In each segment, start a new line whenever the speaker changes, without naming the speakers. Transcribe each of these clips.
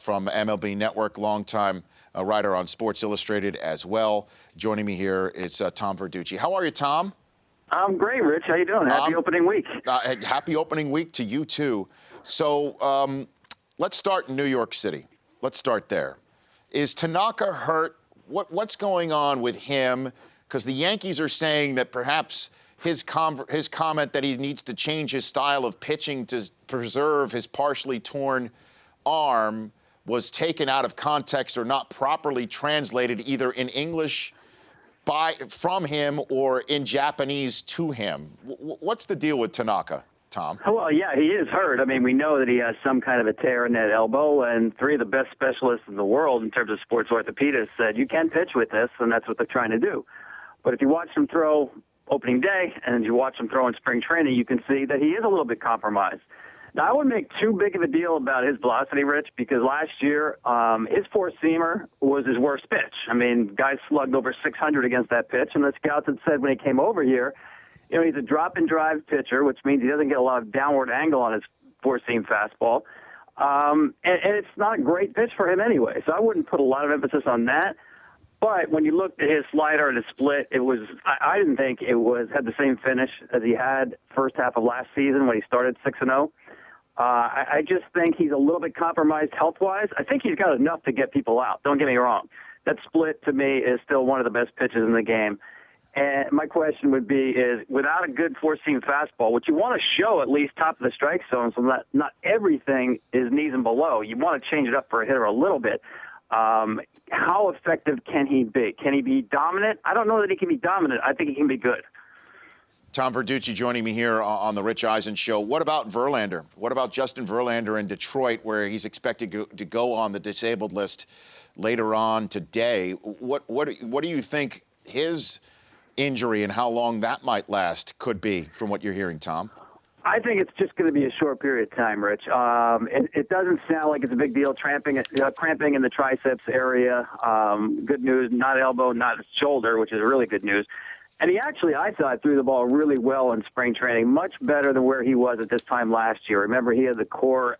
from MLB Network, longtime writer on Sports Illustrated as well. Joining me here is Tom Verducci. How are you, Tom?
I'm great, Rich. How you doing? Happy opening week.
Happy opening week to you, too. So let's start in New York City. Let's start there. Is Tanaka hurt? What's going on with him? Because the Yankees are saying that perhaps his comment that he needs to change his style of pitching to preserve his partially torn arm was taken out of context or not properly translated either in English from him or in Japanese to him. What's the deal with Tanaka, Tom?
Well, yeah, he is hurt. I mean, we know that he has some kind of a tear in that elbow, and three of the best specialists in the world in terms of sports orthopedists said you can pitch with this, and that's what they're trying to do. But if you watch him throw opening day and you watch him throw in spring training, you can see that he is a little bit compromised. Now, I wouldn't make too big of a deal about his velocity, Rich, because last year his four-seamer was his worst pitch. I mean, guys slugged over 600 against that pitch, and the scouts had said when he came over here, you know, he's a drop-and-drive pitcher, which means he doesn't get a lot of downward angle on his four-seam fastball. And it's not a great pitch for him anyway, so I wouldn't put a lot of emphasis on that. But when you looked at his slider and his split, it was I didn't think it had the same finish as he had first half of last season when he started 6-0. I just think he's a little bit compromised health-wise. I think he's got enough to get people out. Don't get me wrong. That split, to me, is still one of the best pitches in the game. And my question would be is, without a good four-seam fastball, which you want to show at least top of the strike zone so that not everything is knees and below. You want to change it up for a hitter a little bit. How effective can he be? Can he be dominant? I don't know that he can be dominant. I think he can be good.
Tom Verducci joining me here on the Rich Eisen Show. What about Verlander? What about Justin Verlander in Detroit, where he's expected to go on the disabled list later on today? What do you think his injury and how long that might last could be from what you're hearing, Tom?
I think it's just going to be a short period of time, Rich. It doesn't sound like it's a big deal. Cramping in the triceps area. Good news, not elbow, not shoulder, which is really good news. And he actually, I thought, threw the ball really well in spring training, much better than where he was at this time last year. Remember, he had the core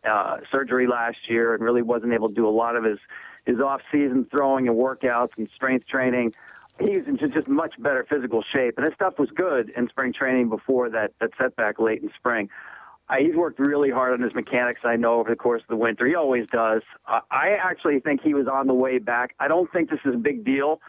surgery last year and really wasn't able to do a lot of his off-season throwing and workouts and strength training. He's in just much better physical shape, and his stuff was good in spring training before that setback late in spring. He's worked really hard on his mechanics, I know, over the course of the winter. He always does. I actually think he was on the way back. I don't think this is a big deal.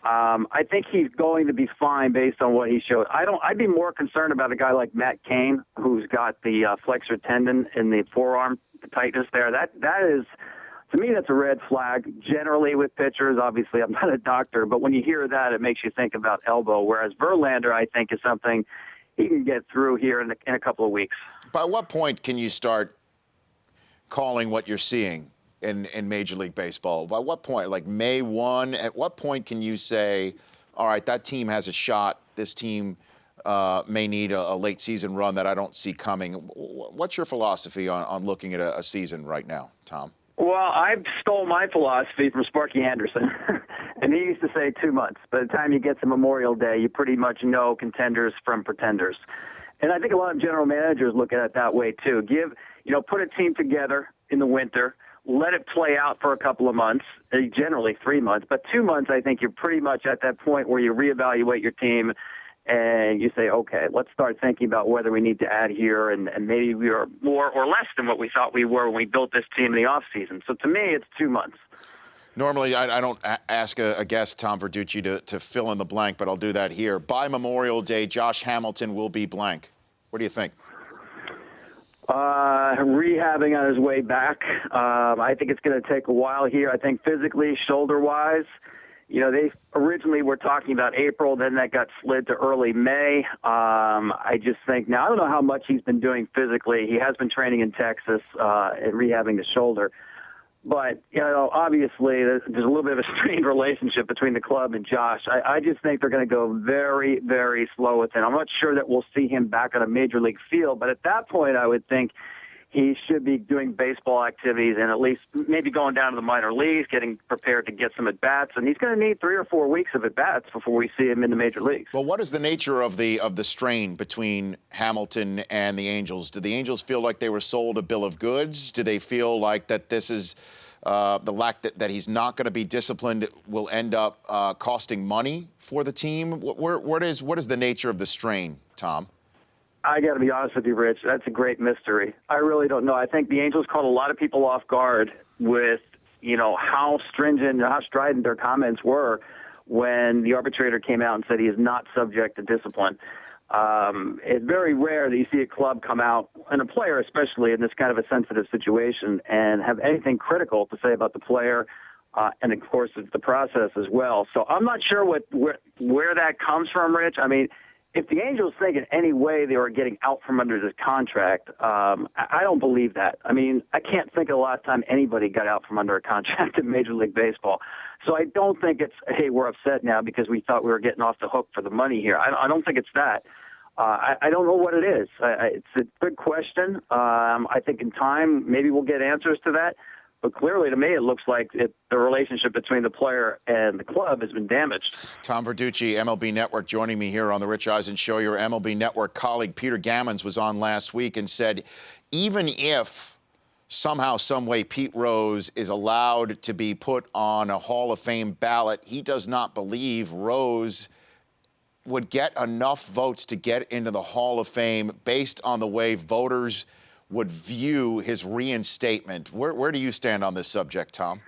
I think he's going to be fine based on what he showed. I'd be more concerned about a guy like Matt Cain, who's got the flexor tendon in the forearm, the tightness there. That is, to me, that's a red flag generally with pitchers. Obviously, I'm not a doctor, but when you hear that, it makes you think about elbow, whereas Verlander, I think, is something he can get through here in a couple of weeks.
By what point can you start calling what you're seeing in Major League Baseball? By what point, like May 1, at what point can you say, all right, that team has a shot, this team may need a late season run that I don't see coming? What's your philosophy on looking at a season right now, Tom?
Well, I stole my philosophy from Sparky Anderson, and he used to say 2 months. By the time you get to Memorial Day, you pretty much know contenders from pretenders. And I think a lot of general managers look at it that way, too. Put a team together in the winter, let it play out for a couple of months, generally 3 months. But 2 months, I think you're pretty much at that point where you reevaluate your team and you say, okay, let's start thinking about whether we need to add here, and maybe we are more or less than what we thought we were when we built this team in the offseason. So to me, it's 2 months.
Normally, I don't ask a guest, Tom Verducci, to fill in the blank, but I'll do that here. By Memorial Day, Josh Hamilton will be blank. What do you think?
Rehabbing on his way back. I think it's going to take a while here. I think physically, shoulder-wise, they originally were talking about April, then that got slid to early May. I just think now, I don't know how much he's been doing physically. He has been training in Texas and rehabbing the shoulder. But, obviously there's a little bit of a strained relationship between the club and Josh. I just think they're going to go very, very slow with him. I'm not sure that we'll see him back on a major league field, but at that point I would think he should be doing baseball activities and at least maybe going down to the minor leagues, getting prepared to get some at-bats. And he's going to need 3 or 4 weeks of at-bats before we see him in the major leagues.
Well, what is the nature of the strain between Hamilton and the Angels? Do the Angels feel like they were sold a bill of goods? Do they feel like that this is the lack that he's not going to be disciplined will end up costing money for the team? What is the nature of the strain, Tom?
I got to be honest with you, Rich. That's a great mystery. I really don't know. I think the Angels caught a lot of people off guard with, how stringent and how strident their comments were when the arbitrator came out and said he is not subject to discipline. It's very rare that you see a club come out, and a player especially in this kind of a sensitive situation, and have anything critical to say about the player, and of course the process as well. So I'm not sure where that comes from, Rich. I mean, if the Angels think in any way they were getting out from under this contract, I don't believe that. I mean, I can't think of the last time anybody got out from under a contract in Major League Baseball. So I don't think it's, hey, we're upset now because we thought we were getting off the hook for the money here. I don't think it's that. I don't know what it is. It's a good question. I think in time, maybe we'll get answers to that. But clearly, to me, it looks like the relationship between the player and the club has been damaged.
Tom Verducci, MLB Network, joining me here on the Rich Eisen Show. Your MLB Network colleague Peter Gammons was on last week and said, even if somehow, some way, Pete Rose is allowed to be put on a Hall of Fame ballot, he does not believe Rose would get enough votes to get into the Hall of Fame based on the way voters would view his reinstatement. Where do you stand on this subject, Tom?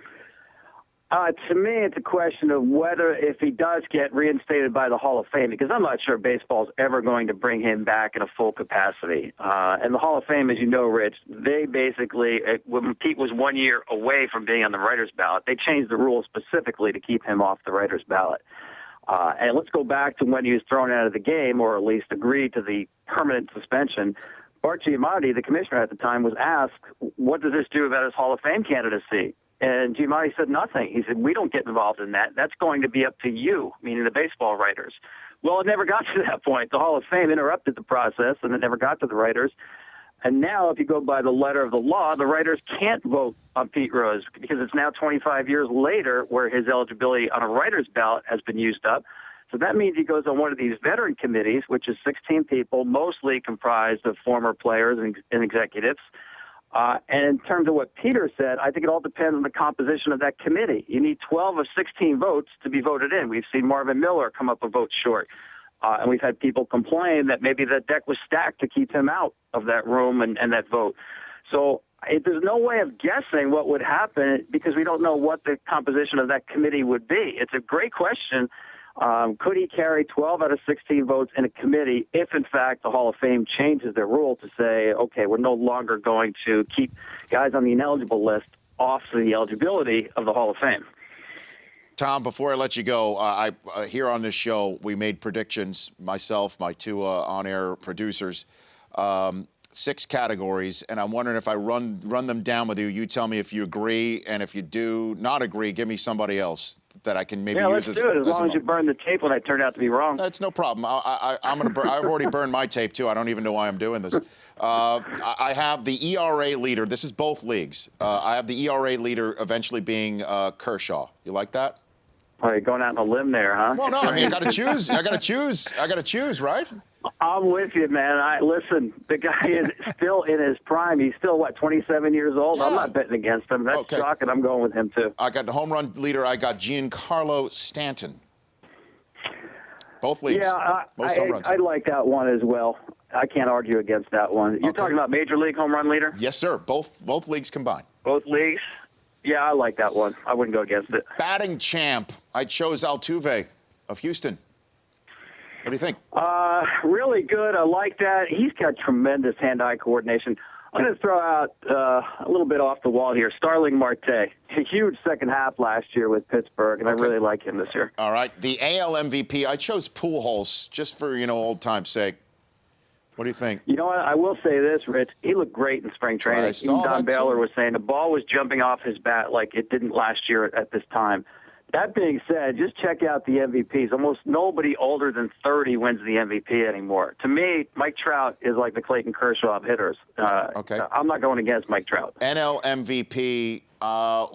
To me, it's a question of whether if he does get reinstated by the Hall of Fame, because I'm not sure baseball's ever going to bring him back in a full capacity. And the Hall of Fame, as you know, Rich, they basically, when Pete was 1 year away from being on the writer's ballot, they changed the rules specifically to keep him off the writer's ballot. And let's go back to when he was thrown out of the game, or at least agreed to the permanent suspension. Bart Giamatti, the commissioner at the time, was asked, what does this do about his Hall of Fame candidacy? And Giamatti said nothing. He said, we don't get involved in that. That's going to be up to you, meaning the baseball writers. Well, it never got to that point. The Hall of Fame interrupted the process, and it never got to the writers. And now, if you go by the letter of the law, the writers can't vote on Pete Rose because it's now 25 years later where his eligibility on a writer's ballot has been used up. So that means he goes on one of these veteran committees, which is 16 people, mostly comprised of former players and executives. And in terms of what Peter said, I think it all depends on the composition of that committee. You need 12 of 16 votes to be voted in. We've seen Marvin Miller come up a vote short. And we've had people complain that maybe the deck was stacked to keep him out of that room and that vote. So there's no way of guessing what would happen because we don't know what the composition of that committee would be. It's a great question. Could he carry 12 out of 16 votes in a committee if, in fact, the Hall of Fame changes their rule to say, okay, we're no longer going to keep guys on the ineligible list off the eligibility of the Hall of Fame?
Tom, before I let you go, here on this show, we made predictions, myself, my two on-air producers, 6 categories, and I'm wondering if I run them down with you, you tell me if you agree, and if you do not agree, give me somebody else that I can maybe use
let's do it, as long as you burn the tape when I turn out to be wrong.
That's no problem. I'm going to burn. I've already burned my tape, too. I don't even know why I'm doing this. I have the ERA leader. This is both leagues. I have the ERA leader eventually being Kershaw. You like that?
Oh, you're going out on a limb there, huh?
Well, no, I mean, I got to choose. I got to choose, right?
I'm with you, man. Listen, the guy is still in his prime. He's still, 27 years old? Yeah. I'm not betting against him. That's shocking. I'm going with him, too.
I got the home run leader. I got Giancarlo Stanton. Both leagues.
Yeah,
Most home runs.
I like that one as well. I can't argue against that one. You're talking about Major League home run leader?
Yes, sir. Both leagues combined.
Both leagues? Yeah, I like that one. I wouldn't go against it.
Batting champ. I chose Altuve of Houston. What do you think?
Really good. I like that. He's got tremendous hand-eye coordination. I'm going to throw out a little bit off the wall here. Starling Marte. A huge second half last year with Pittsburgh, and I really like him this year.
All right. The AL MVP, I chose Pujols just for, old time's sake. What do you think?
You know what? I will say this, Rich. He looked great in spring training. Even Don Baylor was saying the ball was jumping off his bat like it didn't last year at this time. That being said, just check out the MVPs. Almost nobody older than 30 wins the MVP anymore. To me, Mike Trout is like the Clayton Kershaw of hitters. I'm not going against Mike Trout.
NL MVP,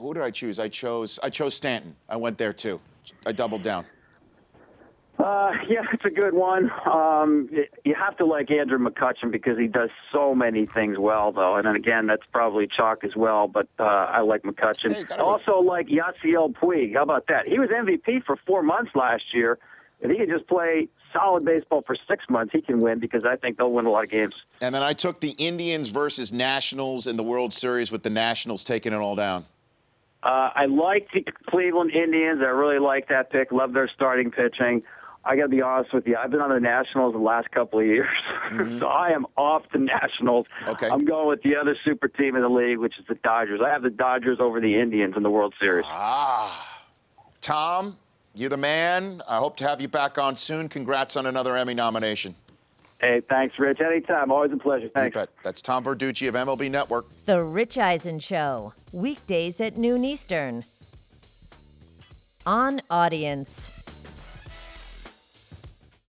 who did I choose? I chose Stanton. I went there, too. I doubled down.
Yeah, it's a good one. You have to like Andrew McCutchen because he does so many things well, though. And then again, that's probably chalk as well, but I like McCutchen.
Hey,
Also like Yasiel Puig. How about that? He was MVP for 4 months last year. If he can just play solid baseball for 6 months, he can win because I think they'll win a lot of games.
And then I took the Indians versus Nationals in the World Series with the Nationals taking it all down.
I like the Cleveland Indians. I really like that pick. Love their starting pitching. I got to be honest with you. I've been on the Nationals the last couple of years, so I am off the Nationals.
Okay.
I'm going with the other super team in the league, which is the Dodgers. I have the Dodgers over the Indians in the World Series.
Tom, you're the man. I hope to have you back on soon. Congrats on another Emmy nomination.
Hey, thanks, Rich. Anytime. Always a pleasure. Thanks.
You bet. That's Tom Verducci of MLB Network.
The Rich Eisen Show, weekdays at noon Eastern. On Audience.